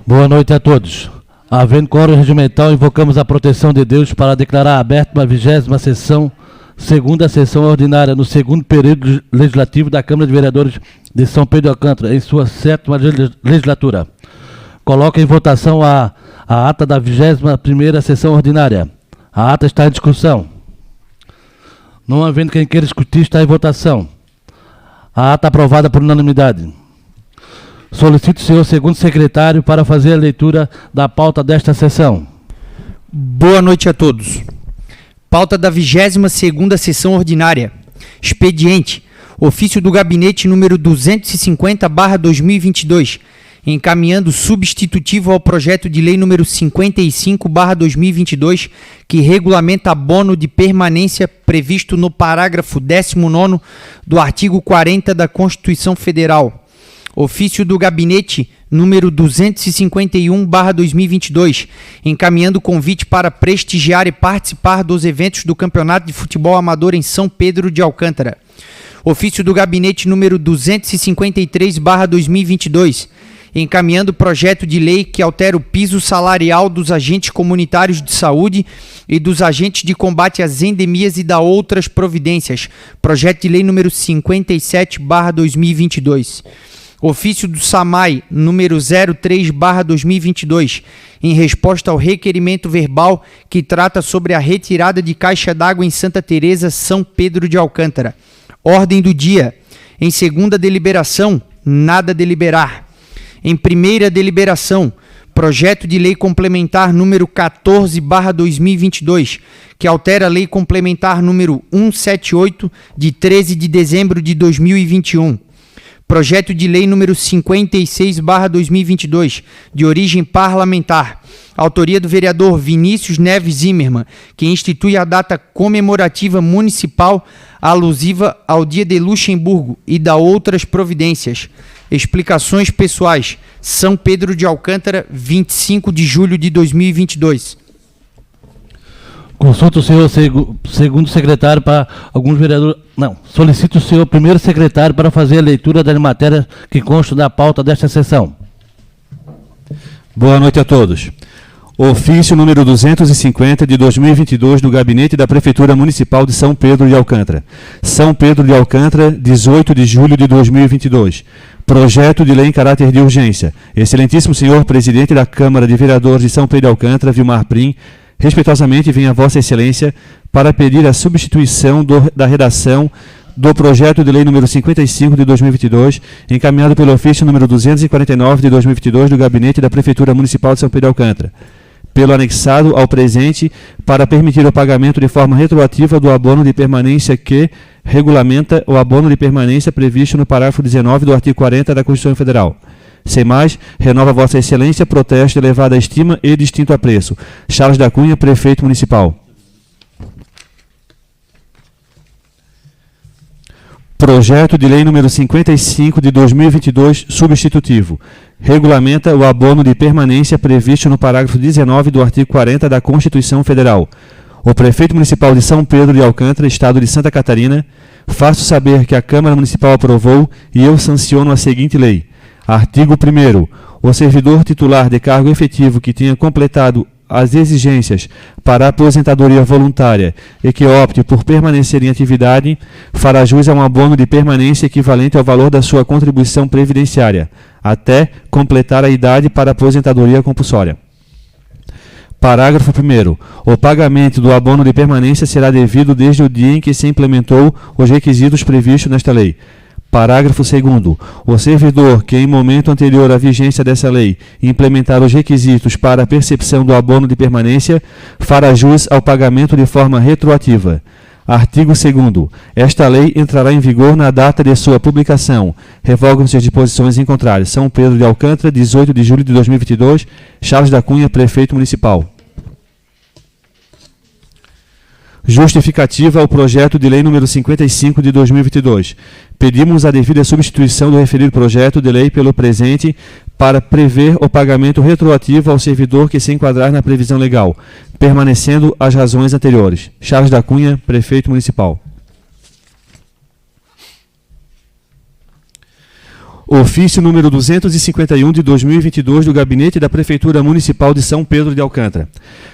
Boa noite a todos. Havendo quórum regimental, invocamos a proteção de Deus para declarar aberta a 20ª sessão, segunda sessão ordinária, no segundo período legislativo da Câmara de Vereadores de São Pedro de Alcântara, em sua 7ª legislatura. Coloco em votação a ata da 21ª sessão ordinária. A ata está em discussão. Não havendo quem queira discutir, está em votação. A ata aprovada por unanimidade. Solicito o senhor segundo secretário para fazer a leitura da pauta desta sessão. Boa noite a todos. Pauta da 22ª sessão ordinária. Expediente. Ofício do Gabinete número 250/2022, encaminhando substitutivo ao projeto de lei número 55/2022, que regulamenta abono de permanência previsto no parágrafo 19º do artigo 40 da Constituição Federal. Ofício do Gabinete número 251/2022, encaminhando convite para prestigiar e participar dos eventos do Campeonato de Futebol Amador em São Pedro de Alcântara. Ofício do Gabinete número 253/2022, encaminhando projeto de lei que altera o piso salarial dos agentes comunitários de saúde e dos agentes de combate às endemias e da outras providências. Projeto de lei número 57/2022. Ofício do SAMAI, número 03/2022, em resposta ao requerimento verbal que trata sobre a retirada de caixa d'água em Santa Teresa, São Pedro de Alcântara. Ordem do dia. Em segunda deliberação, nada deliberar. Em primeira deliberação, projeto de lei complementar número 14/2022, que altera a lei complementar número 178, de 13 de dezembro de 2021. Projeto de lei número 56/2022, de origem parlamentar. Autoria do vereador Vinícius Neves Zimmermann, que institui a data comemorativa municipal alusiva ao Dia de Luxemburgo e da outras providências. Explicações pessoais. São Pedro de Alcântara, 25 de julho de 2022. Consulto o senhor segundo secretário para alguns vereadores... Não, solicito o senhor primeiro secretário para fazer a leitura das matérias que constam da pauta desta sessão. Boa noite a todos. Ofício número 250 de 2022 do Gabinete da Prefeitura Municipal de São Pedro de Alcântara. São Pedro de Alcântara, 18 de julho de 2022. Projeto de lei em caráter de urgência. Excelentíssimo senhor Presidente da Câmara de Vereadores de São Pedro de Alcântara, Vilmar Prim, respeitosamente vem a Vossa Excelência para pedir a substituição da redação do projeto de lei número 55 de 2022, encaminhado pelo ofício número 249 de 2022 do Gabinete da Prefeitura Municipal de São Pedro de Alcântara, pelo anexado ao presente, para permitir o pagamento de forma retroativa do abono de permanência que regulamenta o abono de permanência previsto no parágrafo 19 do artigo 40 da Constituição Federal. Sem mais, renova Vossa Excelência protesto elevado à estima e distinto apreço. Charles da Cunha, Prefeito Municipal. Projeto de lei número 55 de 2022, substitutivo. Regulamenta o abono de permanência previsto no parágrafo 19 do artigo 40 da Constituição Federal. O Prefeito Municipal de São Pedro de Alcântara, Estado de Santa Catarina, faço saber que a Câmara Municipal aprovou e eu sanciono a seguinte lei. Artigo 1º. O servidor titular de cargo efetivo que tenha completado as exigências para a aposentadoria voluntária e que opte por permanecer em atividade, fará jus a um abono de permanência equivalente ao valor da sua contribuição previdenciária, até completar a idade para a aposentadoria compulsória. Parágrafo 1º. O pagamento do abono de permanência será devido desde o dia em que se implementou os requisitos previstos nesta lei. Parágrafo 2º. O servidor que, em momento anterior à vigência dessa lei, implementar os requisitos para a percepção do abono de permanência, fará jus ao pagamento de forma retroativa. Artigo 2º. Esta lei entrará em vigor na data de sua publicação. Revogam-se as disposições em contrário. São Pedro de Alcântara, 18 de julho de 2022. Charles da Cunha, Prefeito Municipal. Justificativa ao projeto de lei número 55 de 2022. Pedimos a devida substituição do referido projeto de lei pelo presente para prever o pagamento retroativo ao servidor que se enquadrar na previsão legal, permanecendo as razões anteriores. Charles da Cunha, Prefeito Municipal. Ofício número 251 de 2022 do Gabinete da Prefeitura Municipal de São Pedro de Alcântara.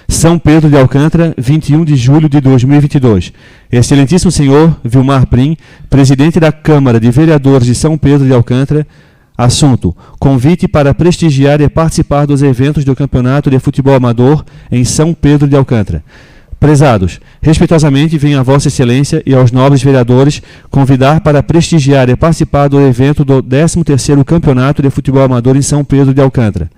São Pedro de Alcântara, 21 de julho de 2022. Excelentíssimo senhor Vilmar Prim, presidente da Câmara de Vereadores de São Pedro de Alcântara. Assunto: convite para prestigiar e participar dos eventos do Campeonato de Futebol Amador em São Pedro de Alcântara. Prezados, respeitosamente venho a Vossa Excelência e aos nobres vereadores convidar para prestigiar e participar do evento do 13º Campeonato de Futebol Amador em São Pedro de Alcântara.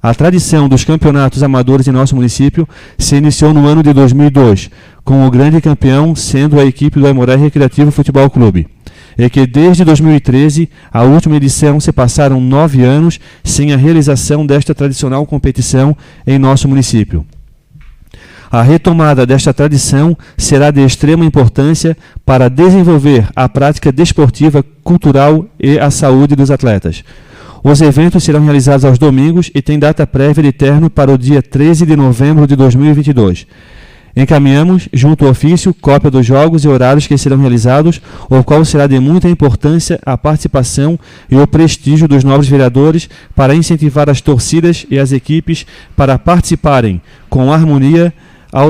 A tradição dos campeonatos amadores em nosso município se iniciou no ano de 2002, com o grande campeão sendo a equipe do Aimoré Recreativo Futebol Clube. E que desde 2013, a última edição, se passaram 9 anos sem a realização desta tradicional competição em nosso município. A retomada desta tradição será de extrema importância para desenvolver a prática desportiva, cultural e a saúde dos atletas. Os eventos serão realizados aos domingos e têm data prévia de término para o dia 13 de novembro de 2022. Encaminhamos, junto ao ofício, cópia dos jogos e horários que serão realizados, o qual será de muita importância a participação e o prestígio dos nobres vereadores para incentivar as torcidas e as equipes para participarem com harmonia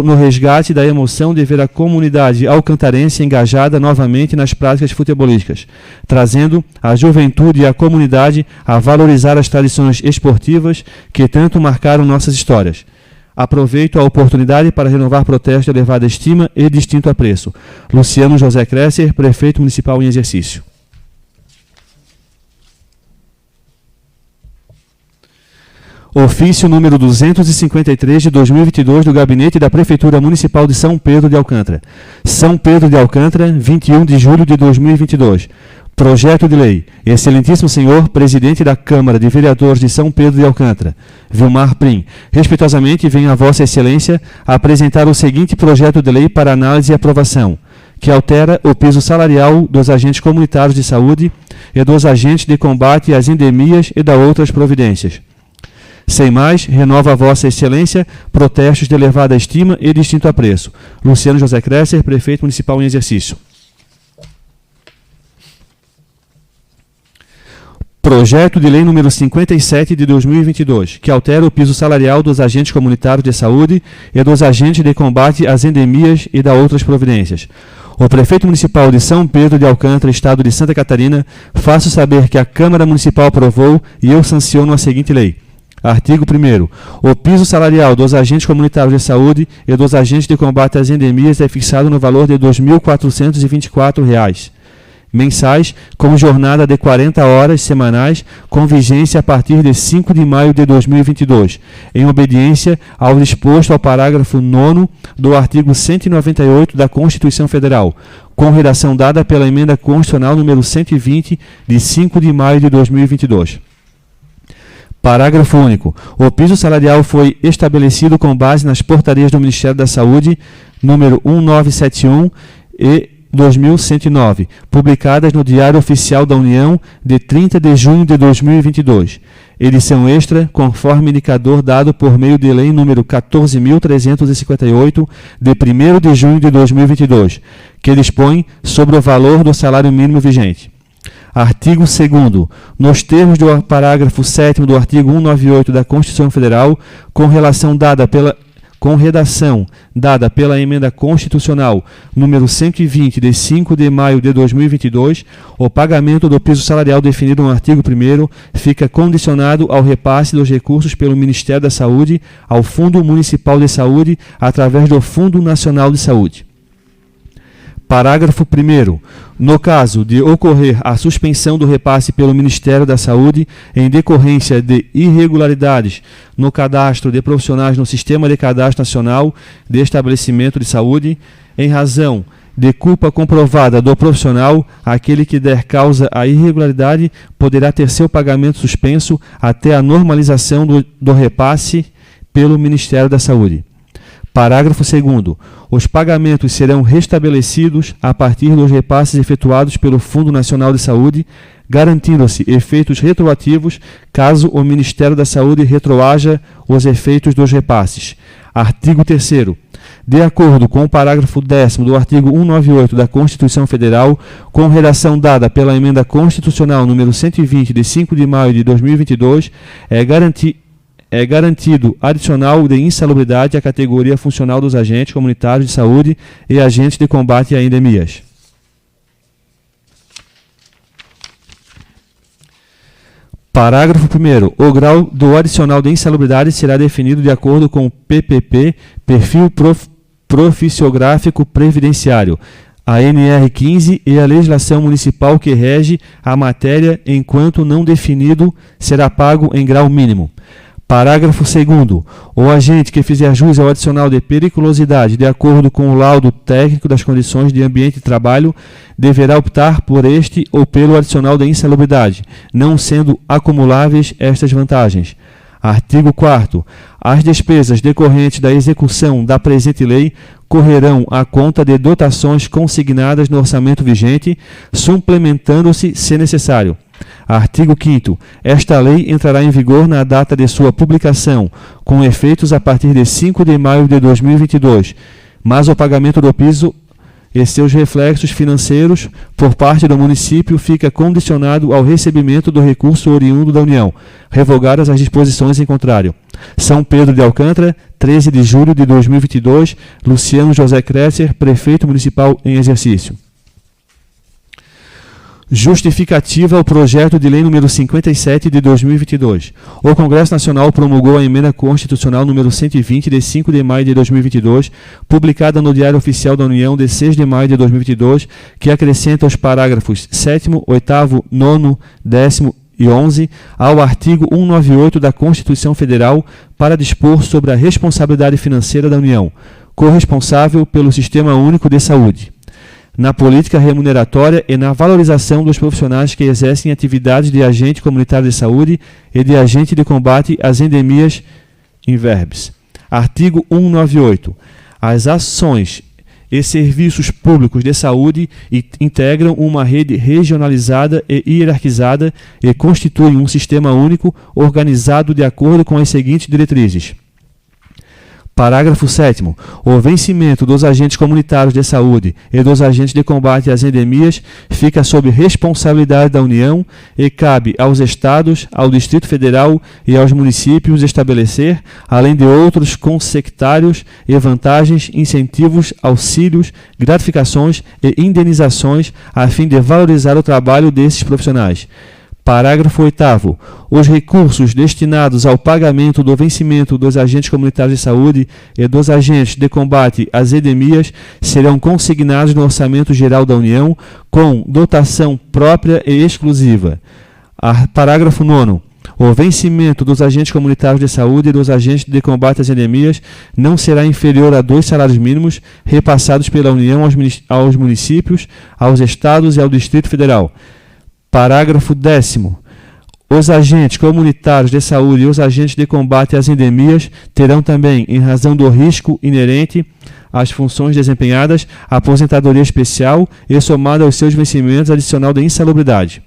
no resgate da emoção de ver a comunidade alcantarense engajada novamente nas práticas futebolísticas, trazendo a juventude e a comunidade a valorizar as tradições esportivas que tanto marcaram nossas histórias. Aproveito a oportunidade para renovar protesto de elevada estima e distinto apreço. Luciano José Kresser, Prefeito Municipal em exercício. Ofício número 253 de 2022 do Gabinete da Prefeitura Municipal de São Pedro de Alcântara. São Pedro de Alcântara, 21 de julho de 2022. Projeto de lei. Excelentíssimo senhor, presidente da Câmara de Vereadores de São Pedro de Alcântara, Vilmar Prim, respeitosamente venho a Vossa Excelência apresentar o seguinte projeto de lei para análise e aprovação, que altera o piso salarial dos agentes comunitários de saúde e dos agentes de combate às endemias e da outras providências. Sem mais, renova a Vossa Excelência protestos de elevada estima e distinto apreço. Luciano José Kresser, Prefeito Municipal em exercício. Projeto de Lei número 57 de 2022, que altera o piso salarial dos agentes comunitários de saúde e dos agentes de combate às endemias e da outras providências. O Prefeito Municipal de São Pedro de Alcântara, Estado de Santa Catarina, faço saber que a Câmara Municipal aprovou e eu sanciono a seguinte lei. Artigo 1º. O piso salarial dos agentes comunitários de saúde e dos agentes de combate às endemias é fixado no valor de R$ 2.424 mensais, com jornada de 40 horas semanais, com vigência a partir de 5 de maio de 2022, em obediência ao disposto ao parágrafo 9º do artigo 198 da Constituição Federal, com redação dada pela Emenda Constitucional número 120, de 5 de maio de 2022. Parágrafo único. O piso salarial foi estabelecido com base nas portarias do Ministério da Saúde, número 1971 e 2109, publicadas no Diário Oficial da União, de 30 de junho de 2022. Edição extra, conforme indicador dado por meio de Lei número 14.358, de 1º de junho de 2022, que dispõe sobre o valor do salário mínimo vigente. Artigo 2º. Nos termos do parágrafo 7º do artigo 198 da Constituição Federal, com redação dada pela Emenda Constitucional número 120, de 5 de maio de 2022, o pagamento do piso salarial definido no artigo 1º fica condicionado ao repasse dos recursos pelo Ministério da Saúde ao Fundo Municipal de Saúde através do Fundo Nacional de Saúde. Parágrafo 1º. No caso de ocorrer a suspensão do repasse pelo Ministério da Saúde em decorrência de irregularidades no cadastro de profissionais no Sistema de Cadastro Nacional de Estabelecimento de Saúde, em razão de culpa comprovada do profissional, aquele que der causa à irregularidade poderá ter seu pagamento suspenso até a normalização do repasse pelo Ministério da Saúde. Parágrafo 2º. Os pagamentos serão restabelecidos a partir dos repasses efetuados pelo Fundo Nacional de Saúde, garantindo-se efeitos retroativos caso o Ministério da Saúde retroaja os efeitos dos repasses. Artigo 3º. De acordo com o parágrafo 10º do artigo 198 da Constituição Federal, com redação dada pela Emenda Constitucional número 120, de 5 de maio de 2022, é garantido adicional de insalubridade à categoria funcional dos agentes comunitários de saúde e agentes de combate a endemias. Parágrafo 1º. O grau do adicional de insalubridade será definido de acordo com o PPP, Perfil Profissiográfico Previdenciário, a NR15 e a legislação municipal que rege a matéria, enquanto não definido, será pago em grau mínimo. Parágrafo 2º. O agente que fizer jus ao adicional de periculosidade de acordo com o laudo técnico das condições de ambiente de trabalho deverá optar por este ou pelo adicional de insalubridade, não sendo acumuláveis estas vantagens. Artigo 4º. As despesas decorrentes da execução da presente lei correrão à conta de dotações consignadas no orçamento vigente, suplementando-se se necessário. Artigo 5º. Esta lei entrará em vigor na data de sua publicação, com efeitos a partir de 5 de maio de 2022, mas o pagamento do piso e seus reflexos financeiros por parte do município fica condicionado ao recebimento do recurso oriundo da União, revogadas as disposições em contrário. São Pedro de Alcântara, 13 de julho de 2022, Luciano José Kresser, Prefeito Municipal em exercício. Justificativa ao projeto de lei número 57 de 2022. O Congresso Nacional promulgou a emenda constitucional número 120 de 5 de maio de 2022, publicada no Diário Oficial da União de 6 de maio de 2022, que acrescenta os parágrafos 7º, 8º, 9º, 10º e 11 ao artigo 198 da Constituição Federal para dispor sobre a responsabilidade financeira da União, corresponsável pelo Sistema Único de Saúde, na política remuneratória e na valorização dos profissionais que exercem atividades de agente comunitário de saúde e de agente de combate às endemias (inverbs). Artigo 198. As ações e serviços públicos de saúde integram uma rede regionalizada e hierarquizada e constituem um sistema único organizado de acordo com as seguintes diretrizes. Parágrafo 7º. O vencimento dos agentes comunitários de saúde e dos agentes de combate às endemias fica sob responsabilidade da União e cabe aos Estados, ao Distrito Federal e aos municípios estabelecer, além de outros consectários e vantagens, incentivos, auxílios, gratificações e indenizações a fim de valorizar o trabalho desses profissionais. Parágrafo 8º. Os recursos destinados ao pagamento do vencimento dos agentes comunitários de saúde e dos agentes de combate às endemias serão consignados no Orçamento Geral da União com dotação própria e exclusiva. Parágrafo 9º. O vencimento dos agentes comunitários de saúde e dos agentes de combate às endemias não será inferior a 2 salários mínimos repassados pela União aos municípios, aos Estados e ao Distrito Federal. Parágrafo 10º. Os agentes comunitários de saúde e os agentes de combate às endemias terão também, em razão do risco inerente às funções desempenhadas, aposentadoria especial e, somada aos seus vencimentos, adicional de insalubridade.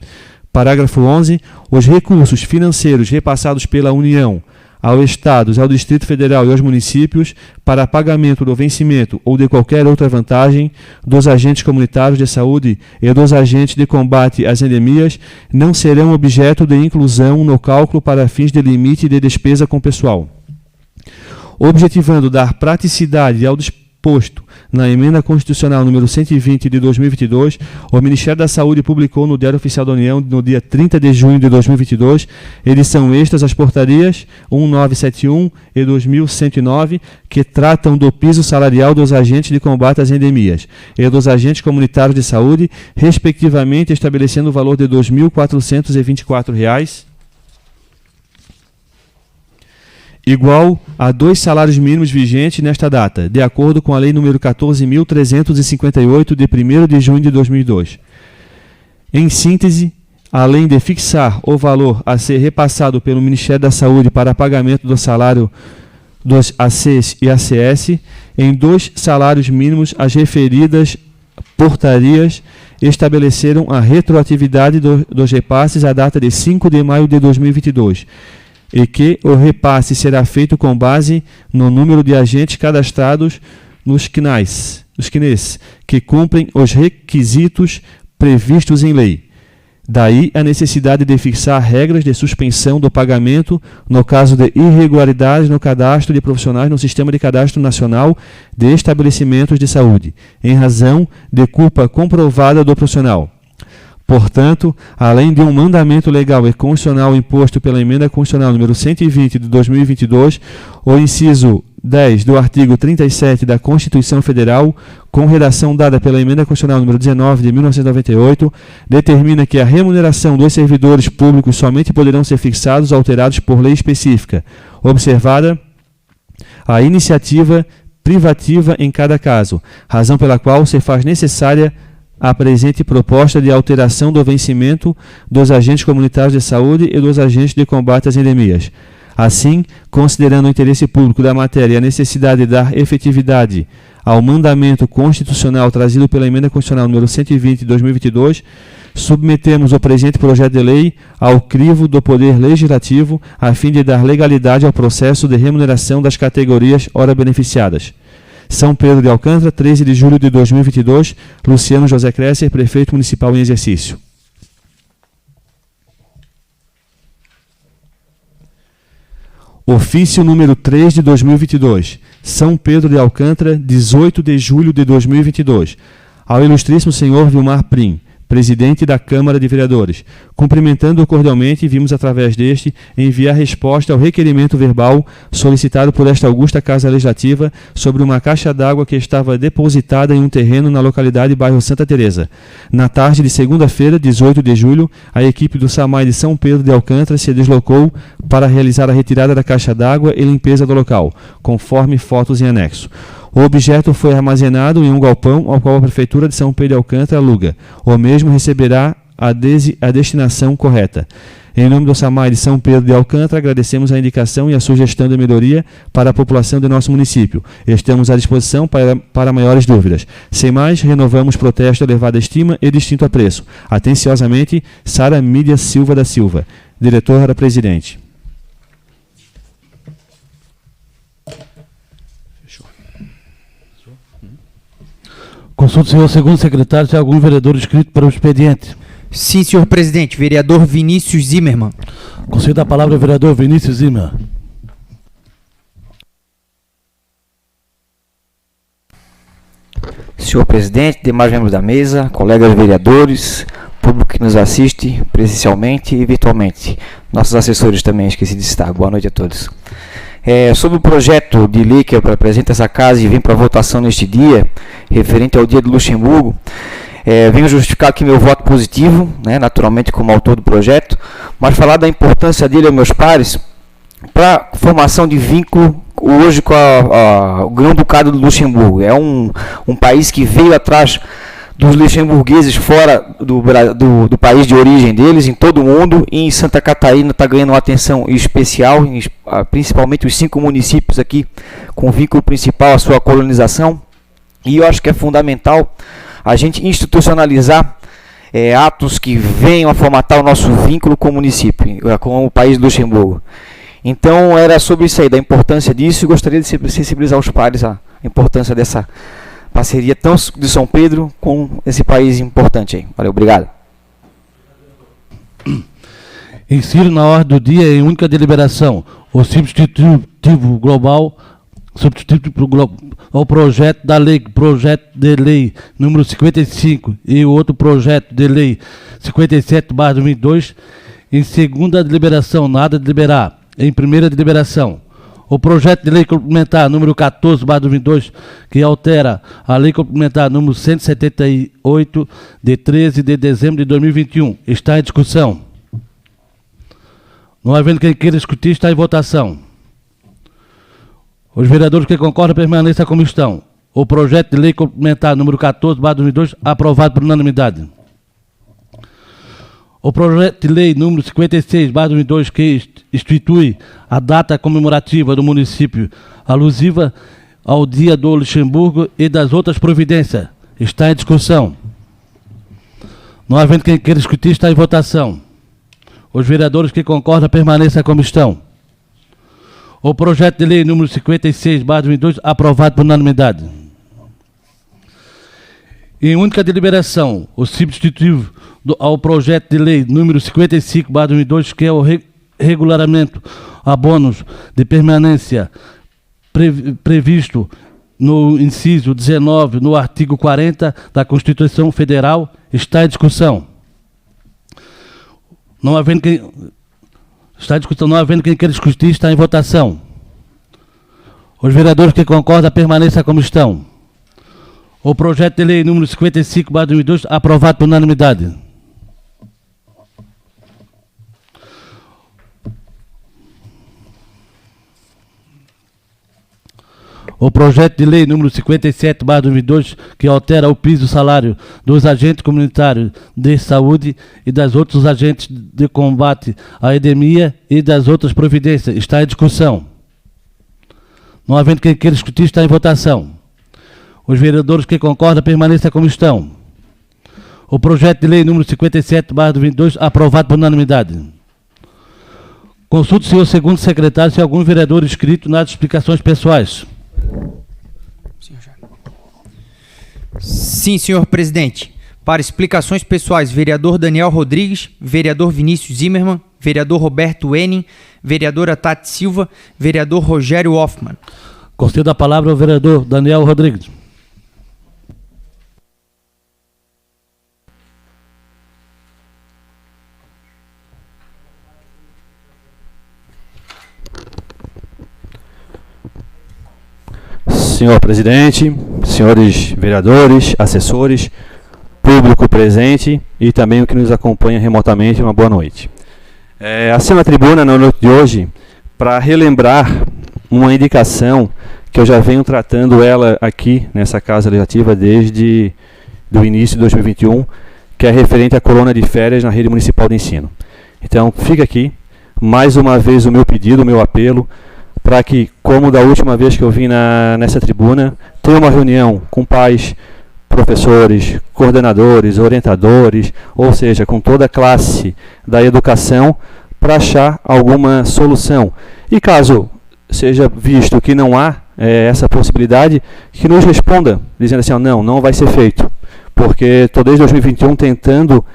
Parágrafo 11. Os recursos financeiros repassados pela União ao Estados, ao Distrito Federal e aos municípios para pagamento do vencimento ou de qualquer outra vantagem dos agentes comunitários de saúde e dos agentes de combate às endemias não serão objeto de inclusão no cálculo para fins de limite de despesa com pessoal. Objetivando dar praticidade ao disposto na Emenda Constitucional número 120 de 2022, o Ministério da Saúde publicou no Diário Oficial da União no dia 30 de junho de 2022, edição extras as portarias 1971 e 2109, que tratam do piso salarial dos agentes de combate às endemias e dos agentes comunitários de saúde, respectivamente estabelecendo o valor de R$ 2.424, igual a 2 salários mínimos vigentes nesta data, de acordo com a Lei nº 14.358, de 1º de junho de 2002. Em síntese, além de fixar o valor a ser repassado pelo Ministério da Saúde para pagamento do salário dos ACs e ACS, em 2 salários mínimos, as referidas portarias estabeleceram a retroatividade dos repasses à data de 5 de maio de 2022, e que o repasse será feito com base no número de agentes cadastrados nos CNAs, que cumprem os requisitos previstos em lei. Daí a necessidade de fixar regras de suspensão do pagamento no caso de irregularidades no cadastro de profissionais no Sistema de Cadastro Nacional de Estabelecimentos de Saúde, em razão de culpa comprovada do profissional. Portanto, além de um mandamento legal e constitucional imposto pela Emenda Constitucional número 120 de 2022, o inciso 10 do artigo 37 da Constituição Federal, com redação dada pela Emenda Constitucional número 19 de 1998, determina que a remuneração dos servidores públicos somente poderão ser fixados ou alterados por lei específica, observada a iniciativa privativa em cada caso, razão pela qual se faz necessária a presente proposta de alteração do vencimento dos agentes comunitários de saúde e dos agentes de combate às endemias. Assim, considerando o interesse público da matéria e a necessidade de dar efetividade ao mandamento constitucional trazido pela Emenda Constitucional número 120 de 2022, submetemos o presente projeto de lei ao crivo do Poder Legislativo a fim de dar legalidade ao processo de remuneração das categorias ora beneficiadas. São Pedro de Alcântara, 13 de julho de 2022, Luciano José Crescer, Prefeito Municipal em exercício. Ofício número 3 de 2022, São Pedro de Alcântara, 18 de julho de 2022, ao Ilustríssimo Senhor Vilmar Prim, Presidente da Câmara de Vereadores. Cumprimentando-o cordialmente, vimos através deste enviar resposta ao requerimento verbal solicitado por esta augusta Casa Legislativa sobre uma caixa d'água que estava depositada em um terreno na localidade bairro Santa Teresa. Na tarde de segunda-feira, 18 de julho, a equipe do SAMAI de São Pedro de Alcântara se deslocou para realizar a retirada da caixa d'água e limpeza do local, conforme fotos em anexo. O objeto foi armazenado em um galpão ao qual a Prefeitura de São Pedro de Alcântara aluga. O mesmo receberá a destinação correta. Em nome do SAMAI de São Pedro de Alcântara, agradecemos a indicação e a sugestão de melhoria para a população de nosso município. Estamos à disposição para maiores dúvidas. Sem mais, renovamos protesto, elevada estima e distinto apreço. Atenciosamente, Sara Mídia Silva da Silva, Diretora-Presidente. Consulta o senhor segundo secretário se há algum vereador inscrito para o expediente. Sim, senhor presidente. Vereador Vinícius Zimmermann. Concedo a palavra ao vereador Vinícius Zimmermann. Senhor presidente, demais membros da mesa, colegas vereadores, público que nos assiste presencialmente e virtualmente. Nossos assessores também, esqueci de citar. Boa noite a todos. Sobre o projeto de lei que apresenta essa casa e vem para votação neste dia, referente ao Dia do Luxemburgo, venho justificar aqui meu voto positivo, né, naturalmente como autor do projeto, mas falar da importância dele aos meus pares para a formação de vínculo hoje com o Grão-Ducado do Luxemburgo. É um país que veio atrás dos luxemburgueses fora do país de origem deles, em todo o mundo, e em Santa Catarina está ganhando uma atenção especial, principalmente os 5 municípios aqui, com vínculo principal à sua colonização, e eu acho que é fundamental a gente institucionalizar atos que venham a formatar o nosso vínculo com o município, com o país do Luxemburgo. Então, era sobre isso aí, da importância disso, e gostaria de sensibilizar os pares a importância dessa parceria tão de São Pedro com esse país importante aí. Valeu, obrigado. Insiro na ordem do dia em única deliberação o substitutivo global ao projeto de lei número 55 e o outro projeto de lei 57/2022 em segunda deliberação, nada de deliberar. Em primeira deliberação, o projeto de lei complementar número 14/2022, que altera a lei complementar número 178, de 13 de dezembro de 2021, está em discussão. Não havendo quem queira discutir, está em votação. Os vereadores que concordam permaneçam como estão. O projeto de lei complementar número 14/2022, aprovado por unanimidade. O projeto de lei número 56/2022, que institui a data comemorativa do município alusiva ao Dia do Luxemburgo e das outras providências, está em discussão. Não havendo quem queira discutir, está em votação. Os vereadores que concordam permaneçam como estão. O projeto de lei número 56/2022, aprovado por unanimidade. Em única deliberação, o substitutivo ao projeto de lei número 55/2002, que é o regulamento a bônus de permanência previsto no inciso 19, no artigo 40 da Constituição Federal, está em discussão. Não havendo quem queira discutir, está em votação. Os vereadores que concordam permaneçam como estão. O projeto de lei número 55/2002, aprovado por unanimidade. O projeto de lei número 57/2002, que altera o piso salário dos agentes comunitários de saúde e das outros agentes de combate à epidemia e das outras providências, está em discussão. Não havendo quem queira discutir, está em votação. Os vereadores que concordam permaneçam como estão. O projeto de lei número 57/2022, aprovado por unanimidade. Consulte o senhor segundo secretário se algum vereador inscrito nas explicações pessoais. Sim, senhor presidente. Para explicações pessoais, vereador Daniel Rodrigues, vereador Vinícius Zimmermann, vereador Roberto Henning, vereadora Tati Silva, vereador Rogério Hoffmann. Concedo a palavra ao vereador Daniel Rodrigues. Senhor presidente, senhores vereadores, assessores, público presente e também o que nos acompanha remotamente, uma boa noite. Assino a tribuna na noite de hoje para relembrar uma indicação que eu já venho tratando ela aqui nessa Casa Legislativa desde o início de 2021, que é referente à colônia de férias na rede municipal de ensino. Então, fica aqui, mais uma vez, o meu pedido, o meu apelo, para que, como da última vez que eu vim nessa tribuna, tenha uma reunião com pais, professores, coordenadores, orientadores, ou seja, com toda a classe da educação, para achar alguma solução. E caso seja visto que não há essa possibilidade, que nos responda, dizendo assim, não vai ser feito, porque estou desde 2021 tentando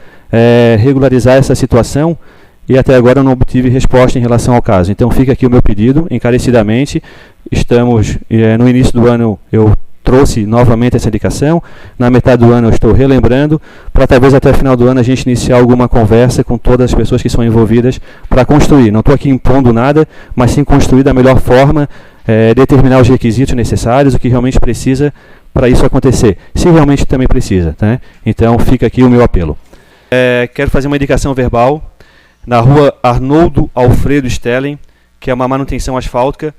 regularizar essa situação, e até agora eu não obtive resposta em relação ao caso. Então fica aqui o meu pedido, encarecidamente. Estamos no início do ano, eu trouxe novamente essa indicação, na metade do ano eu estou relembrando, para talvez até o final do ano a gente iniciar alguma conversa com todas as pessoas que são envolvidas para construir. Não estou aqui impondo nada, mas sim construir da melhor forma, determinar os requisitos necessários, o que realmente precisa para isso acontecer, se realmente também precisa. Tá? Então fica aqui o meu apelo. Quero fazer uma indicação verbal na rua Arnoldo Alfredo Stellen, que é uma manutenção asfáltica,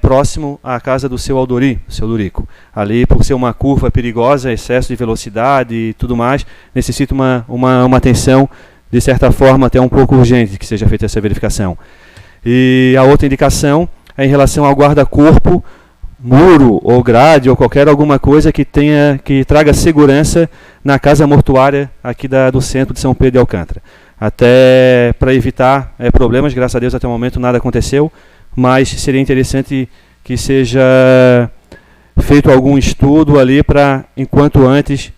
próximo à casa do seu Aldori, seu Durico. Ali, por ser uma curva perigosa, excesso de velocidade e tudo mais, necessita uma atenção, de certa forma, até um pouco urgente, que seja feita essa verificação. E a outra indicação é em relação ao guarda-corpo, muro ou grade ou alguma coisa que traga segurança na casa mortuária aqui do centro de São Pedro de Alcântara. Até para evitar problemas, graças a Deus até o momento nada aconteceu, mas seria interessante que seja feito algum estudo ali para, enquanto antes,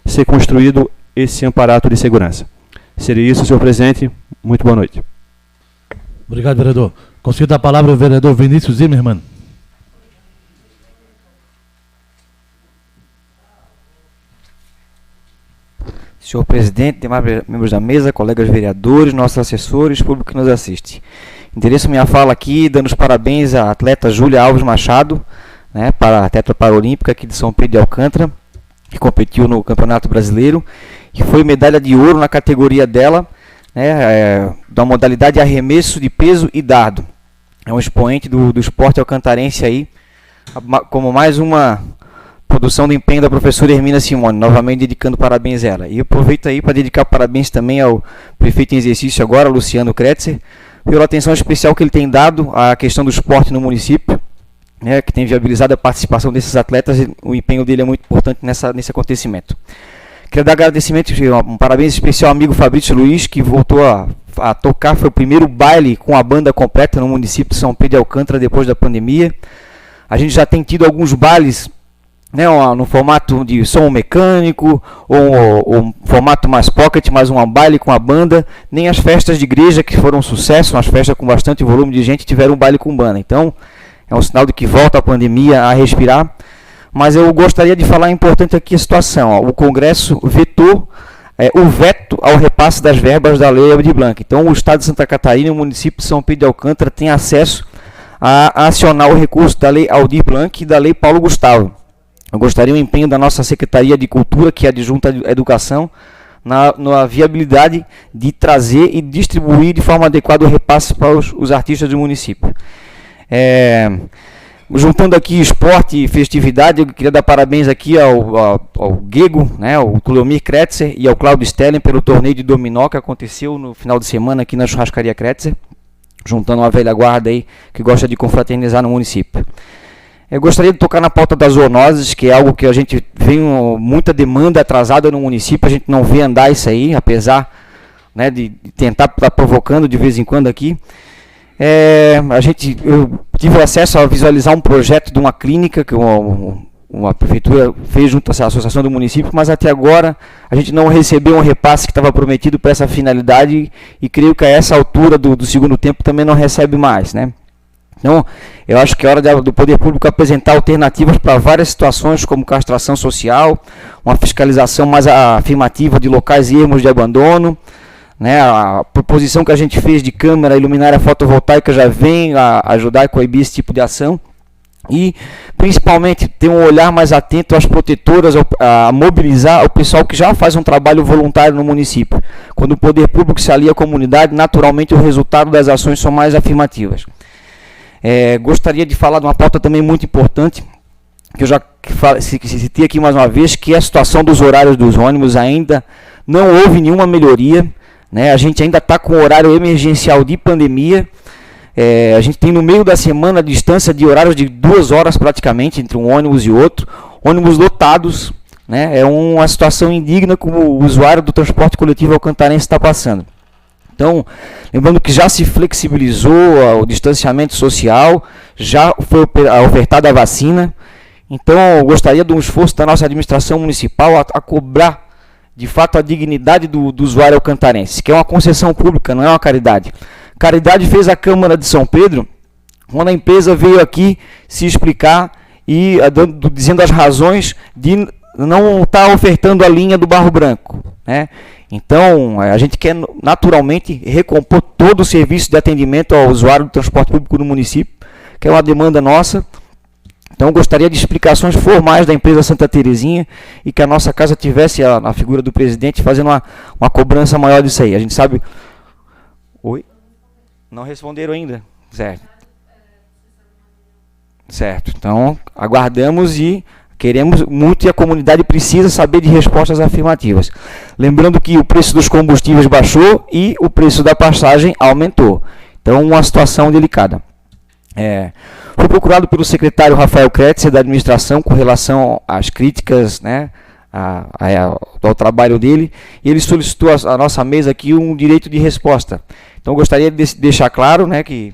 ser construído esse amparato de segurança. Seria isso, senhor presidente. Muito boa noite. Obrigado, vereador. Concedo a palavra ao vereador Vinícius Zimmermann. Senhor presidente, demais membros da mesa, colegas vereadores, nossos assessores, público que nos assiste. Endereço minha fala aqui, dando os parabéns à atleta Júlia Alves Machado, para a tetra paralímpica aqui de São Pedro de Alcântara, que competiu no Campeonato Brasileiro, e foi medalha de ouro na categoria dela, da modalidade arremesso de peso e dardo. É um expoente do esporte alcantarense aí, como mais uma produção do empenho da professora Hermina Simone, novamente dedicando parabéns a ela. E aproveito aí para dedicar parabéns também ao prefeito em exercício agora, Luciano Kretzer, pela atenção especial que ele tem dado à questão do esporte no município, que tem viabilizado a participação desses atletas, e o empenho dele é muito importante nesse acontecimento. Quero dar agradecimento, um parabéns especial ao amigo Fabrício Luiz, que voltou a tocar, foi o primeiro baile com a banda completa no município de São Pedro de Alcântara depois da pandemia. A gente já tem tido alguns bailes né, no formato de som mecânico, ou um formato mais pocket, mais um baile com a banda, nem as festas de igreja, que foram um sucesso, umas festas com bastante volume de gente, tiveram um baile com banda. Então, é um sinal de que volta a pandemia a respirar. Mas eu gostaria de falar importante aqui a situação. O Congresso vetou o veto ao repasse das verbas da Lei Aldir Blanc. Então, o Estado de Santa Catarina e o município de São Pedro de Alcântara têm acesso a acionar o recurso da Lei Aldir Blanc e da Lei Paulo Gustavo. Eu gostaria do empenho da nossa Secretaria de Cultura, que é adjunta à Educação, na viabilidade de trazer e distribuir de forma adequada o repasse para os artistas do município. Juntando aqui esporte e festividade, eu queria dar parabéns aqui ao Gego, né, ao Cleomir Kretzer e ao Claudio Stellen pelo torneio de dominó que aconteceu no final de semana aqui na Churrascaria Kretzer, juntando uma velha guarda aí que gosta de confraternizar no município. Eu gostaria de tocar na pauta das zoonoses, que é algo que a gente vê muita demanda atrasada no município, a gente não vê andar isso aí, apesar, né, de tentar estar provocando de vez em quando aqui. Eu tive acesso a visualizar um projeto de uma clínica que uma prefeitura fez junto à associação do município, mas até agora a gente não recebeu um repasse que estava prometido para essa finalidade e creio que a essa altura do segundo tempo também não recebe mais, né? Então, eu acho que é hora do poder público apresentar alternativas para várias situações, como castração social, uma fiscalização mais afirmativa de locais e ermos de abandono, né? A proposição que a gente fez de câmera e luminária fotovoltaica já vem a ajudar a coibir esse tipo de ação. E, principalmente, ter um olhar mais atento às protetoras, a mobilizar o pessoal que já faz um trabalho voluntário no município. Quando o poder público se alia à comunidade, naturalmente o resultado das ações são mais afirmativas. Gostaria de falar de uma pauta também muito importante, que eu já citei aqui mais uma vez, que é a situação dos horários dos ônibus. Ainda não houve nenhuma melhoria, né? A gente ainda está com o horário emergencial de pandemia. A gente tem no meio da semana a distância de horários de 2 horas praticamente entre um ônibus e outro, ônibus lotados, né? É uma situação indigna como o usuário do transporte coletivo alcantarense está passando. Então, lembrando que já se flexibilizou o distanciamento social, já foi ofertada a vacina. Então, eu gostaria de um esforço da nossa administração municipal a cobrar, de fato, a dignidade do usuário alcantarense, que é uma concessão pública, não é uma caridade. Caridade fez a Câmara de São Pedro, quando a empresa veio aqui se explicar e dizendo as razões de não estar ofertando a linha do Barro Branco, né? Então, a gente quer naturalmente recompor todo o serviço de atendimento ao usuário do transporte público no município, que é uma demanda nossa. Então, gostaria de explicações formais da empresa Santa Terezinha e que a nossa casa tivesse a figura do presidente fazendo uma cobrança maior disso aí. A gente sabe... Oi? Não responderam ainda? Certo. Certo. Então, aguardamos e... queremos muito e a comunidade precisa saber de respostas afirmativas. Lembrando que o preço dos combustíveis baixou e o preço da passagem aumentou. Então, uma situação delicada. Fui procurado pelo secretário Rafael Kretzer da administração com relação às críticas, né, ao trabalho dele, e ele solicitou à nossa mesa aqui um direito de resposta. Então, gostaria de deixar claro, né, que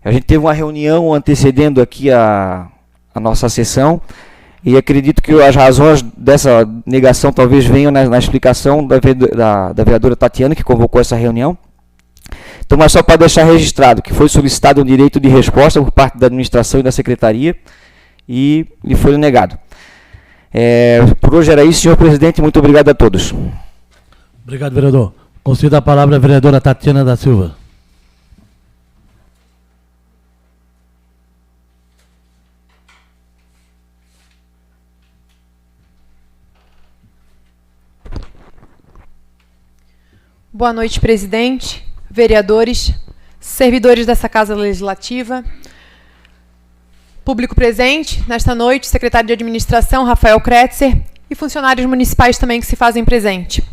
a gente teve uma reunião antecedendo aqui a nossa sessão, e acredito que as razões dessa negação talvez venham na explicação da vereadora Tatiana, que convocou essa reunião. Então, mas só para deixar registrado que foi solicitado um direito de resposta por parte da administração e da secretaria e lhe foi negado. Por hoje era isso, senhor presidente. Muito obrigado a todos. Obrigado, vereador. Concedo a palavra à vereadora Tatiana da Silva. Boa noite, presidente, vereadores, servidores dessa Casa Legislativa, público presente nesta noite, secretário de Administração, Rafael Kretzer, e funcionários municipais também que se fazem presente.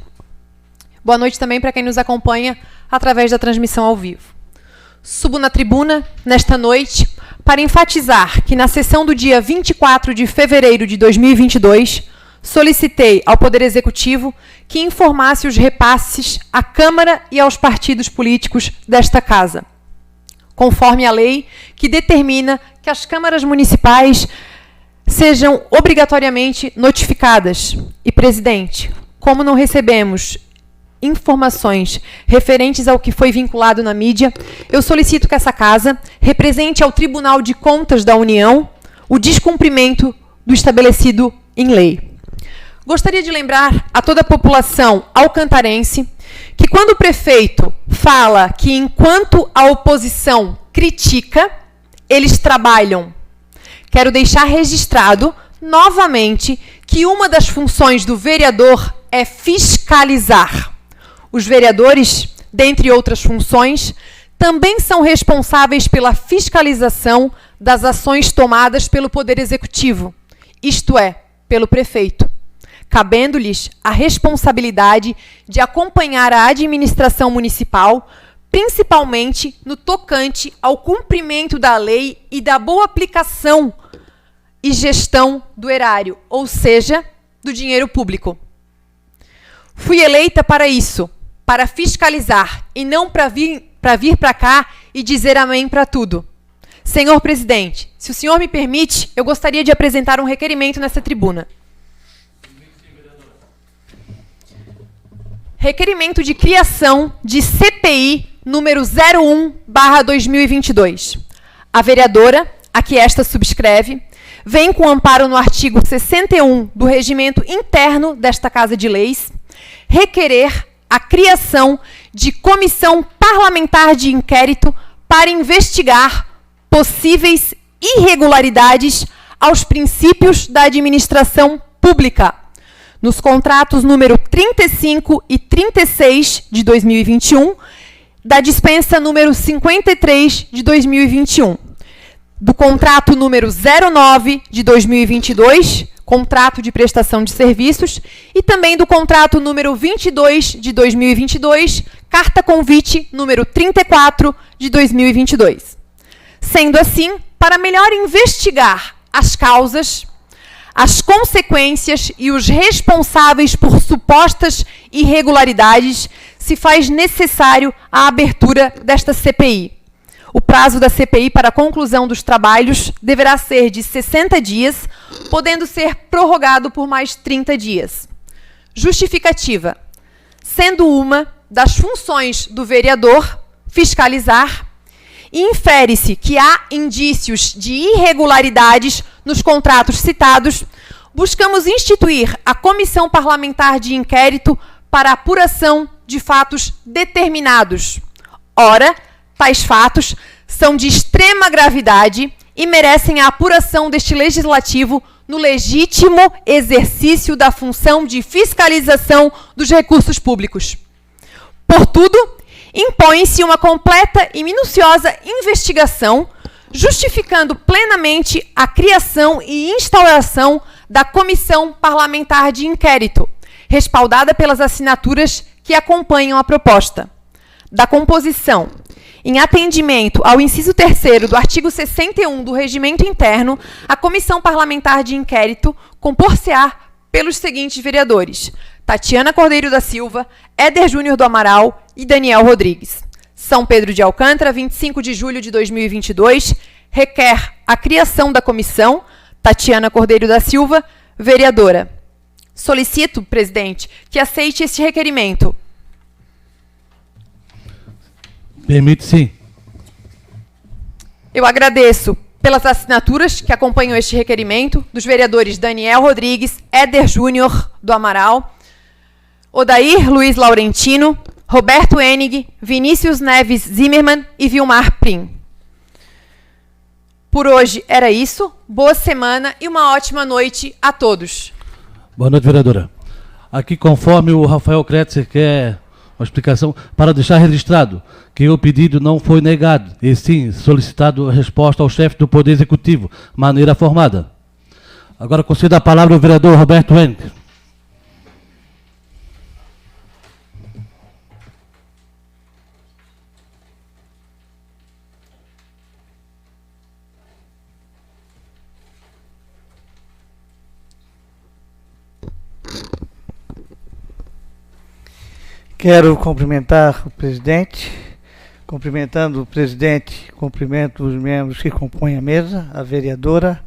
Boa noite também para quem nos acompanha através da transmissão ao vivo. Subo na tribuna, nesta noite, para enfatizar que na sessão do dia 24 de fevereiro de 2022, solicitei ao Poder Executivo que informasse os repasses à Câmara e aos partidos políticos desta Casa, conforme a lei que determina que as câmaras municipais sejam obrigatoriamente notificadas. E, presidente, como não recebemos informações referentes ao que foi vinculado na mídia, eu solicito que essa Casa represente ao Tribunal de Contas da União o descumprimento do estabelecido em lei. Gostaria de lembrar a toda a população alcantarense que quando o prefeito fala que enquanto a oposição critica, eles trabalham. Quero deixar registrado novamente que uma das funções do vereador é fiscalizar. Os vereadores, dentre outras funções, também são responsáveis pela fiscalização das ações tomadas pelo Poder Executivo, isto é, pelo prefeito, cabendo-lhes a responsabilidade de acompanhar a administração municipal, principalmente no tocante ao cumprimento da lei e da boa aplicação e gestão do erário, ou seja, do dinheiro público. Fui eleita para isso, para fiscalizar, e não para vir para cá e dizer amém para tudo. Senhor presidente, se o senhor me permite, eu gostaria de apresentar um requerimento nessa tribuna. Requerimento de criação de CPI número 01/2022. A vereadora, a que esta subscreve, vem com amparo no artigo 61 do regimento interno desta Casa de Leis, requerer a criação de comissão parlamentar de inquérito para investigar possíveis irregularidades aos princípios da administração pública nos contratos número 35 e 36 de 2021, da dispensa número 53 de 2021, do contrato número 09 de 2022, contrato de prestação de serviços, e também do contrato número 22 de 2022, carta convite número 34 de 2022. Sendo assim, para melhor investigar as causas, as consequências e os responsáveis por supostas irregularidades, se faz necessário a abertura desta CPI. O prazo da CPI para a conclusão dos trabalhos deverá ser de 60 dias, podendo ser prorrogado por mais 30 dias. Justificativa. Sendo uma das funções do vereador fiscalizar, infere-se que há indícios de irregularidades nos contratos citados, buscamos instituir a Comissão Parlamentar de Inquérito para a apuração de fatos determinados. Ora, tais fatos são de extrema gravidade e merecem a apuração deste Legislativo no legítimo exercício da função de fiscalização dos recursos públicos. Portudo, impõe-se uma completa e minuciosa investigação, justificando plenamente a criação e instauração da Comissão Parlamentar de Inquérito, respaldada pelas assinaturas que acompanham a proposta. Da composição, em atendimento ao inciso 3º do artigo 61 do Regimento Interno, a Comissão Parlamentar de Inquérito compor-se-á pelos seguintes vereadores: Tatiana Cordeiro da Silva, Éder Júnior do Amaral e Daniel Rodrigues. São Pedro de Alcântara, 25 de julho de 2022, requer a criação da comissão. Tatiana Cordeiro da Silva, vereadora. Solicito, presidente, que aceite este requerimento. Permite, sim. Eu agradeço pelas assinaturas que acompanham este requerimento dos vereadores Daniel Rodrigues, Éder Júnior do Amaral, Odair Luiz Laurentino, Roberto Enig, Vinícius Neves Zimmermann e Vilmar Prim. Por hoje era isso. Boa semana e uma ótima noite a todos. Boa noite, vereadora. Aqui, conforme o Rafael Kretzer quer uma explicação, para deixar registrado que o pedido não foi negado, e sim solicitado resposta ao chefe do Poder Executivo, maneira formada. Agora concedo a palavra ao vereador Roberto Enig. Quero cumprimentar o presidente. Cumprimentando o presidente, cumprimento os membros que compõem a mesa, a vereadora,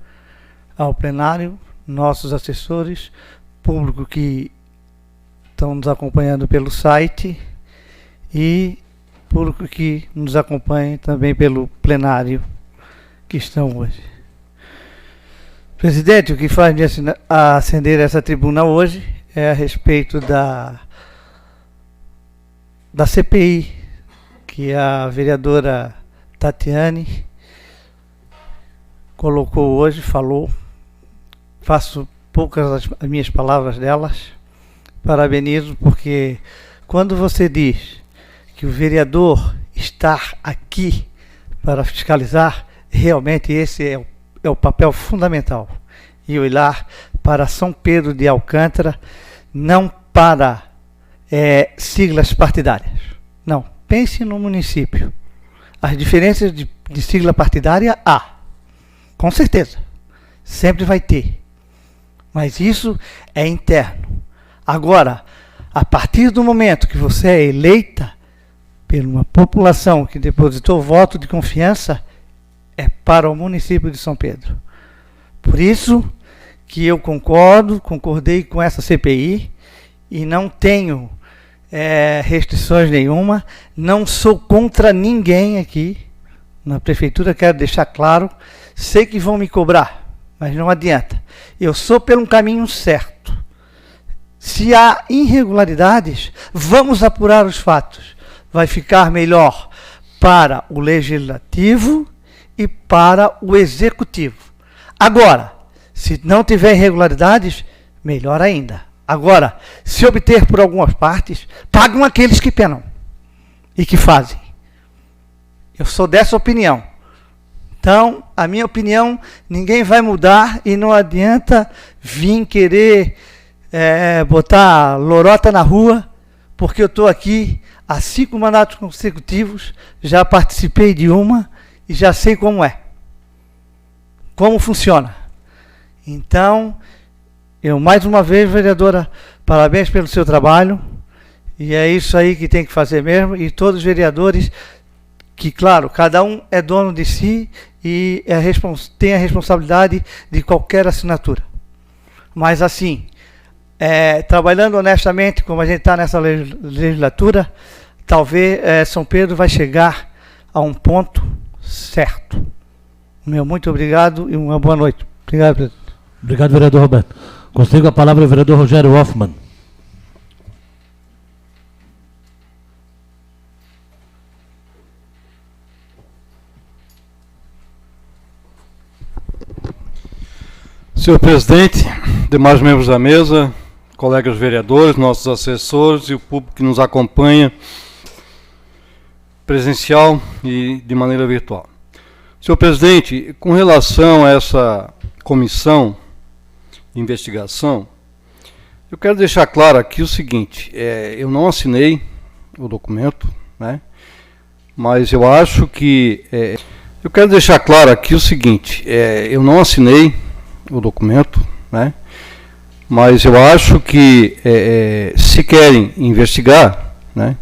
ao plenário, nossos assessores, público que estão nos acompanhando pelo site e público que nos acompanha também pelo plenário que estão hoje. Presidente, o que faz me acender essa tribuna hoje é a respeito da CPI, que a vereadora Tatiane colocou hoje, falou. Faço poucas as minhas palavras delas. Parabenizo, porque quando você diz que o vereador está aqui para fiscalizar, realmente esse é o papel fundamental. E olhar para São Pedro de Alcântara, não para siglas partidárias. Não, pense no município. As diferenças de sigla partidária há, com certeza, sempre vai ter. Mas isso é interno. Agora, a partir do momento que você é eleita por uma população que depositou voto de confiança, é para o município de São Pedro. Por isso que eu concordei com essa CPI e não tenho restrições nenhuma, não sou contra ninguém aqui. Na prefeitura quero deixar claro, sei que vão me cobrar, mas não adianta. Eu sou pelo caminho certo. Se há irregularidades, vamos apurar os fatos. Vai ficar melhor para o legislativo e para o executivo. Agora, se não tiver irregularidades, melhor ainda. Agora, se obter por algumas partes, pagam aqueles que penam e que fazem. Eu sou dessa opinião. Então, a minha opinião, ninguém vai mudar e não adianta vir querer botar lorota na rua, porque eu estou aqui há 5 mandatos consecutivos, já participei de uma e já sei como é, como funciona. Então, eu mais uma vez, vereadora, parabéns pelo seu trabalho, e é isso aí que tem que fazer mesmo, e todos os vereadores, que claro, cada um é dono de si e tem a responsabilidade de qualquer assinatura. Mas assim, trabalhando honestamente, como a gente está nessa legislatura, talvez São Pedro vai chegar a um ponto certo. Meu muito obrigado e uma boa noite. Obrigado, presidente. Obrigado, vereador Roberto. Consigo a palavra ao vereador Rogério Hoffmann. Senhor presidente, demais membros da mesa, colegas vereadores, nossos assessores e o público que nos acompanha presencial e de maneira virtual. Senhor presidente, com relação a essa comissão de investigação, eu quero deixar claro aqui o seguinte, eu não assinei o documento, né, mas eu acho que... eu quero deixar claro aqui o seguinte, eu não assinei o documento, né, mas eu acho que se querem investigar, né,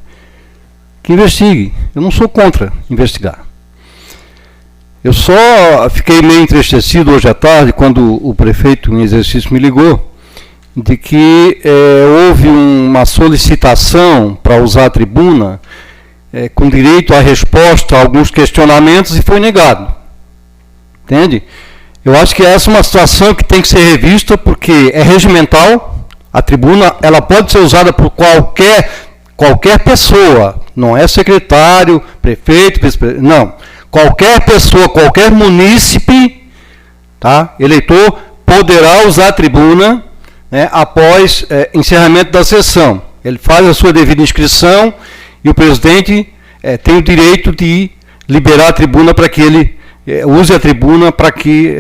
que investiguem. Eu não sou contra investigar. Eu só fiquei meio entristecido hoje à tarde, quando o prefeito em exercício me ligou, de que houve uma solicitação para usar a tribuna com direito à resposta a alguns questionamentos e foi negado. Entende? Eu acho que essa é uma situação que tem que ser revista, porque é regimental. A tribuna ela pode ser usada por qualquer pessoa, não é secretário, prefeito, vice-prefeito, não. Qualquer pessoa, qualquer munícipe, tá, eleitor, poderá usar a tribuna, né, após encerramento da sessão. Ele faz a sua devida inscrição e o presidente tem o direito de liberar a tribuna para que ele use a tribuna para que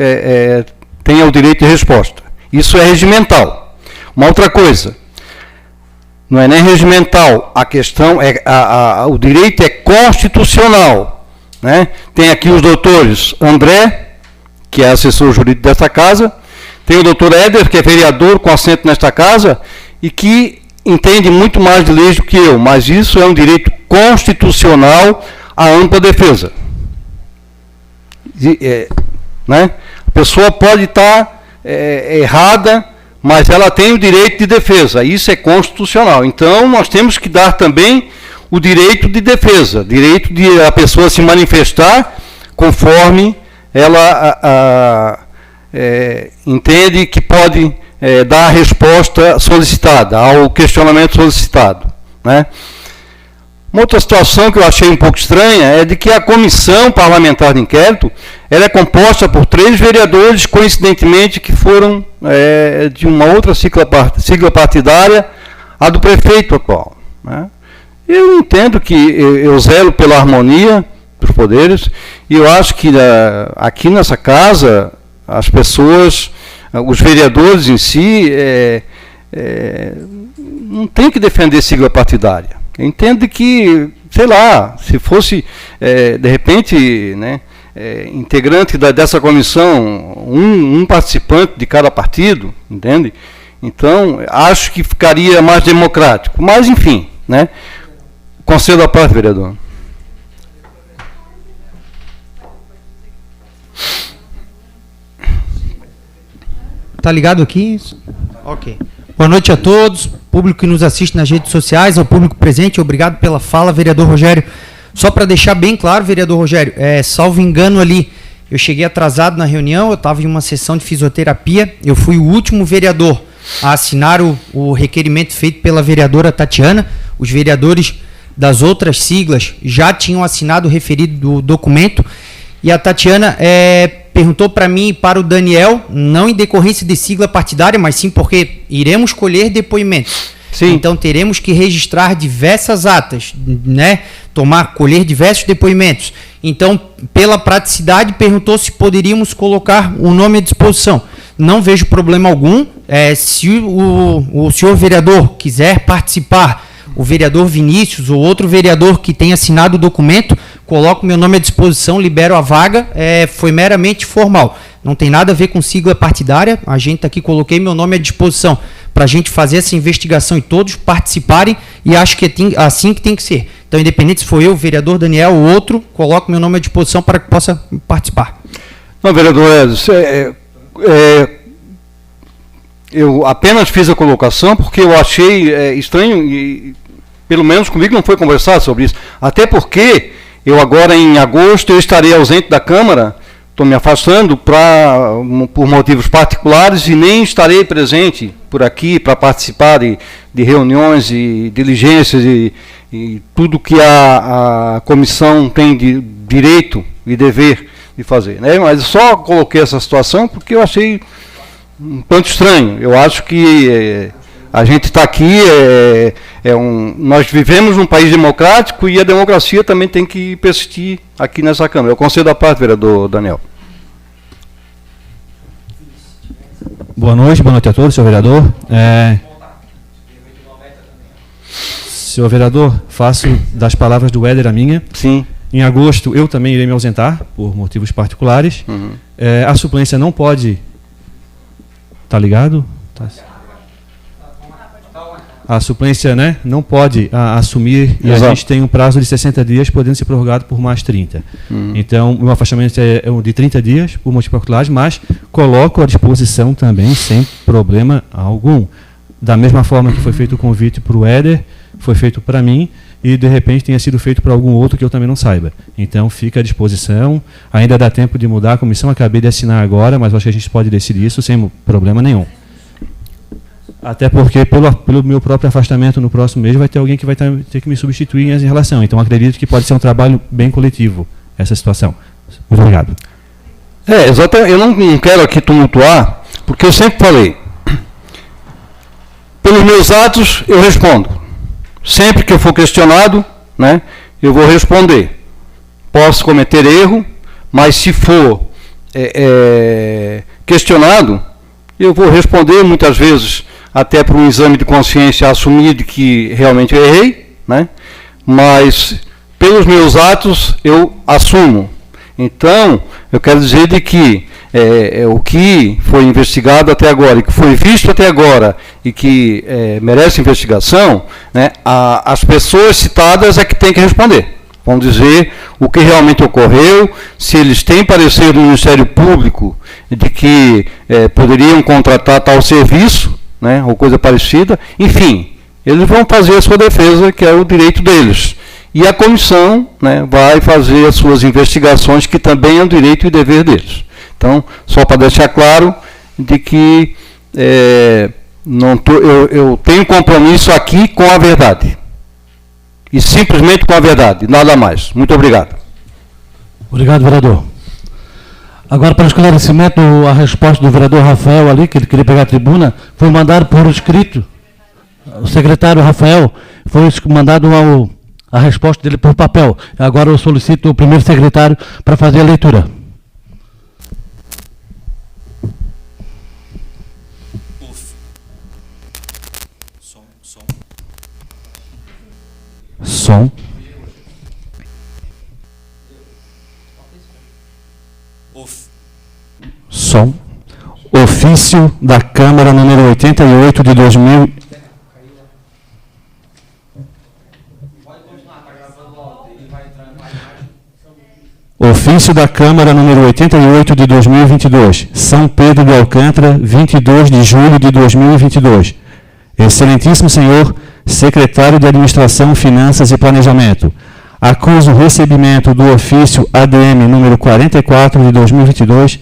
tenha o direito de resposta. Isso é regimental. Uma outra coisa, não é nem regimental, a questão o direito é constitucional. Né? Tem aqui os doutores André, que é assessor jurídico desta casa, tem o doutor Éder, que é vereador com assento nesta casa, e que entende muito mais de leis do que eu, mas isso é um direito constitucional à ampla defesa. Né? A pessoa pode estar errada, mas ela tem o direito de defesa, isso é constitucional. Então, nós temos que dar também o direito de defesa, direito de a pessoa se manifestar conforme ela entende que pode dar a resposta solicitada, ao questionamento solicitado, né? Uma outra situação que eu achei um pouco estranha é de que a comissão parlamentar de inquérito ela é composta por 3 vereadores, coincidentemente, que foram de uma outra sigla partidária, a do prefeito atual, né? Eu entendo que eu zelo pela harmonia dos poderes, e eu acho que aqui nessa casa, as pessoas, os vereadores em si, não tem que defender sigla partidária. Eu entendo que, sei lá, se fosse, de repente, né, integrante dessa comissão, um participante de cada partido, entende? Então, acho que ficaria mais democrático. Mas, enfim, né? Concedo a parte, vereador. Tá ligado aqui? Ok. Boa noite a todos, público que nos assiste nas redes sociais, ao público presente, obrigado pela fala, vereador Rogério. Só para deixar bem claro, vereador Rogério, salvo engano ali, eu cheguei atrasado na reunião, eu estava em uma sessão de fisioterapia, eu fui o último vereador a assinar o requerimento feito pela vereadora Tatiana. Os vereadores das outras siglas já tinham assinado o referido documento, e a Tatiana perguntou para mim e para o Daniel, não em decorrência de sigla partidária, mas sim porque iremos colher depoimentos. Sim. Então teremos que registrar diversas atas, né? Colher diversos depoimentos. Então, pela praticidade, perguntou se poderíamos colocar o nome à disposição. Não vejo problema algum. Se o senhor vereador quiser participar, o vereador Vinícius ou outro vereador que tenha assinado o documento, coloco meu nome à disposição, libero a vaga, foi meramente formal. Não tem nada a ver com sigla partidária, a gente aqui coloquei meu nome à disposição para a gente fazer essa investigação e todos participarem, e acho que é assim que tem que ser. Então, independente se for eu, o vereador Daniel ou outro, coloco meu nome à disposição para que possa participar. Não, vereador eu apenas fiz a colocação porque eu achei estranho, e pelo menos comigo não foi conversado sobre isso. Até porque eu agora, em agosto, eu estarei ausente da Câmara, estou me afastando por motivos particulares e nem estarei presente por aqui para participar de reuniões e diligências e tudo que a comissão tem de direito e dever de fazer, né? Mas eu só coloquei essa situação porque eu achei um tanto estranho. Eu acho que a gente está aqui, nós vivemos num país democrático e a democracia também tem que persistir aqui nessa Câmara. Eu concedo a parte, vereador Daniel. Boa noite a todos, senhor vereador. Senhor vereador, faço das palavras do Éder a minha. Sim. Em agosto eu também irei me ausentar, por motivos particulares. Uhum. A suplência não pode... Tá ligado? Tá. A suplência, né, não pode assumir. Exato. E a gente tem um prazo de 60 dias, podendo ser prorrogado por mais 30. Então, o meu afastamento é de 30 dias, por motivos particulares, mas coloco à disposição também, sem problema algum. Da mesma forma que foi feito o convite para o Éder, foi feito para mim, e de repente tenha sido feito para algum outro que eu também não saiba. Então, fica à disposição. Ainda dá tempo de mudar a comissão, acabei de assinar agora, mas acho que a gente pode decidir isso sem problema nenhum. Até porque, pelo meu próprio afastamento no próximo mês, vai ter alguém que vai ter que me substituir em relação. Então, acredito que pode ser um trabalho bem coletivo, essa situação. Muito obrigado. Exatamente. Eu não quero aqui tumultuar, porque eu sempre falei, pelos meus atos, eu respondo. Sempre que eu for questionado, né, eu vou responder. Posso cometer erro, mas se for questionado, eu vou responder muitas vezes até por um exame de consciência assumir de que realmente eu errei, né? Mas pelos meus atos eu assumo. Então, eu quero dizer de que o que foi investigado até agora, e que foi visto até agora, e que merece investigação, né, as pessoas citadas é que têm que responder. Vão dizer o que realmente ocorreu, se eles têm parecer do Ministério Público de que poderiam contratar tal serviço, né, ou coisa parecida. Enfim, eles vão fazer a sua defesa, que é o direito deles. E a comissão, né, vai fazer as suas investigações, que também é um direito e dever deles. Então, só para deixar claro de que eu tenho compromisso aqui com a verdade. E simplesmente com a verdade, nada mais. Muito obrigado. Obrigado, vereador. Agora, para esclarecimento, a resposta do vereador Rafael ali, que ele queria pegar a tribuna, foi mandado por escrito. O secretário Rafael foi mandado a resposta dele por papel. Agora eu solicito o primeiro secretário para fazer a leitura. Som. Som. Ofício da Câmara número 88 de 2000. Ofício da Câmara número 88 de 2022. São Pedro do Alcântara, 22 de julho de 2022. Excelentíssimo senhor secretário de Administração, Finanças e Planejamento, acuso o recebimento do ofício ADM número 44 de 2022,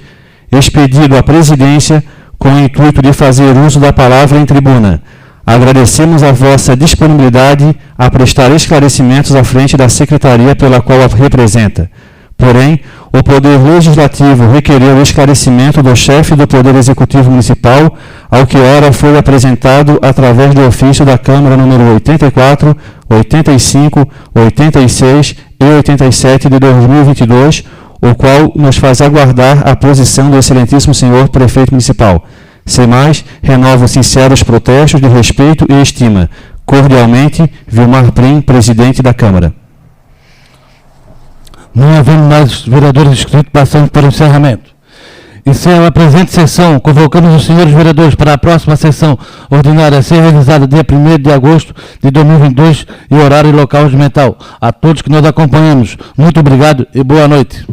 expedido à presidência com o intuito de fazer uso da palavra em tribuna. Agradecemos a vossa disponibilidade a prestar esclarecimentos à frente da secretaria pela qual a representa. Porém, o Poder Legislativo requereu o esclarecimento do chefe do Poder Executivo Municipal, ao que ora foi apresentado através do ofício da Câmara número 84, 85, 86 e 87 de 2022, o qual nos faz aguardar a posição do excelentíssimo senhor Prefeito Municipal. Sem mais, renovo sinceros protestos de respeito e estima. Cordialmente, Vilmar Prim, Presidente da Câmara. Não havendo mais vereadores inscritos, passamos para o encerramento. Encerra a presente sessão. Convocamos os senhores vereadores para a próxima sessão ordinária a ser realizada dia 1º de agosto de 2022 e horário e local regimental. A todos que nos acompanhamos, muito obrigado e boa noite.